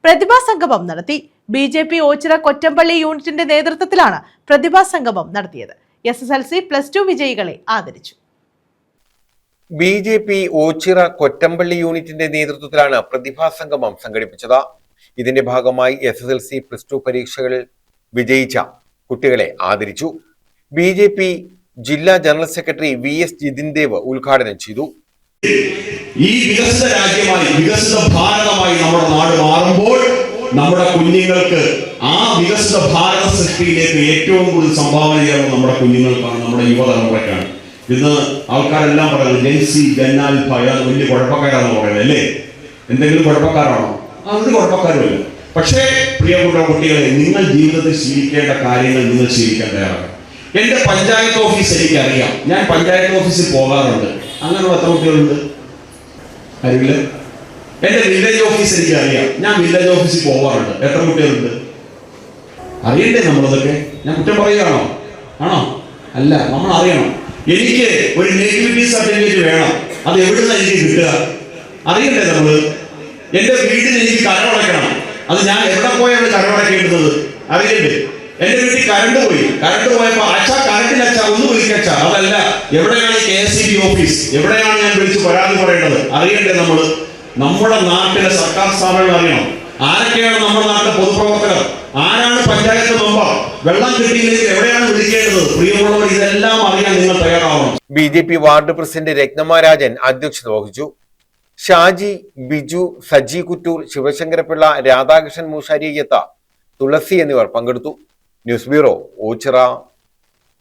പ്രതിഭാ സംഗമം നടത്തി. BJP ഓച്ചിറ കൊറ്റമ്പള്ളി യൂണിറ്റിന്റെ നേതൃത്വത്തിലാണ് പ്രതിഭാ സംഗമം നടത്തിയത്. SSLC +2 വിജയികളെ ആദരിച്ചു. BJP ഓച്ചിറ കൊറ്റമ്പള്ളി യൂണിറ്റിന്റെ നേതൃത്വത്തിലാണ് പ്രതിഭാ സംഗമം സംഘടിപ്പിച്ചത്. ഇതിന്റെ ഭാഗമായി SSLC +2 പരീക്ഷകളിൽ വിജയിച്ച കുട്ടികളെ ആദരിച്ചു. BJP ജില്ലാ general secretary VS Jithin Dev ഉദ്ഘാടനം ചെയ്തു. ഈ വികസിത രാജ്യമായി, വികസിത ഭാരതമായി നമ്മുടെ നാട് മാറുമ്പോൾ നമ്മുടെ കുഞ്ഞുങ്ങൾക്ക് ആ വികസിത ഭാരത സൃഷ്ടിയിലേക്ക് ഏറ്റവും കൂടുതൽ സംഭാവന ചെയ്യാൻ നമ്മുടെ കുഞ്ഞുങ്ങൾക്കാണ്, നമ്മുടെ യുവതലമുറയ്ക്കാണ്. ഇന്ന് ആൾക്കാരെല്ലാം പറയുന്നത് ജെൻസി, ജന്നാൽഫ വലിയ കുഴപ്പക്കാരാണെന്ന് പറയുന്നത് അല്ലേ? എന്തെങ്കിലും കുഴപ്പക്കാരാണോ? അത് കുഴപ്പക്കാരുമല്ല. പക്ഷേ പ്രിയപ്പെട്ട കുട്ടികളെ, നിങ്ങൾ ജീവിതത്തിൽ ശീലിക്കേണ്ട കാര്യങ്ങൾ നിങ്ങൾ ശീലിക്കാൻ തയ്യാറാണ്. എന്റെ പഞ്ചായത്ത് ഓഫീസ് എനിക്കറിയാം, ഞാൻ പഞ്ചായത്ത് ഓഫീസിൽ പോകാറുണ്ട്. അങ്ങനെയുള്ള എത്ര കുട്ടികളുണ്ട്? അറിയില്ല. എന്റെ വില്ലേജ് ഓഫീസ് എനിക്കറിയാം, ഞാൻ വില്ലേജ് ഓഫീസിൽ പോകാറുണ്ട്. എത്ര കുട്ടികളുണ്ട്? അറിയണ്ടേ നമ്മളതൊക്കെ? ഞാൻ കുറ്റം പറയുകയാണോ? ആണോ? അല്ല, നമ്മൾ അറിയണം. എനിക്ക് ഒരു നേറ്റിവിറ്റി സർട്ടിഫിക്കറ്റ് വേണം, അത് എവിടുന്ന എനിക്ക് കിട്ടുക? അറിയണ്ടേ നമ്മള്? എന്റെ വീടിന് എനിക്ക് കരമടയ്ക്കണം, അത് ഞാൻ എവിടെ പോയാണ് കരമടയ്ക്കേണ്ടത്? അറിയണ്ടേ? എന്റെ വീട്ടിൽ കറണ്ട് പോയപ്പോ അച്ഛാ കറണ്ടില്ല അച്ഛാ ഒന്ന് വിളിക്കച്ചാ, അതല്ല എവിടെയാണ് KSEB ഓഫീസ്, എവിടെയാണ് ഞാൻ വിളിച്ച് പരാതി പറയേണ്ടത്? അറിയണ്ടേ നമ്മള്? നമ്മുടെ നാട്ടിലെ സർക്കാർ സ്ഥാപനങ്ങൾ അറിയണം. ആരൊക്കെയാണ് നമ്മുടെ നാട്ടിലെ പൊതുപ്രവർത്തകർ, ആരാണ് പഞ്ചായത്ത് മെമ്പർ, വെള്ളം കിട്ടിയില്ലെങ്കിൽ എവിടെയാണ് വിളിക്കേണ്ടത്? പ്രിയമുള്ളവർ, ഇതെല്ലാം അറിയാൻ നിങ്ങൾ തയ്യാറാവണം. BJP ward president Ratnamma Rajan അധ്യക്ഷത വഹിച്ചു. ഷാജി, ബിജു, സജി കുറ്റൂർ, ശിവശങ്കരപിള്ള, രാധാകൃഷ്ണൻ മൂശാരിയത്ത, തുളസി എന്നിവർ പങ്കെടുത്തു. News bureau, Ochira.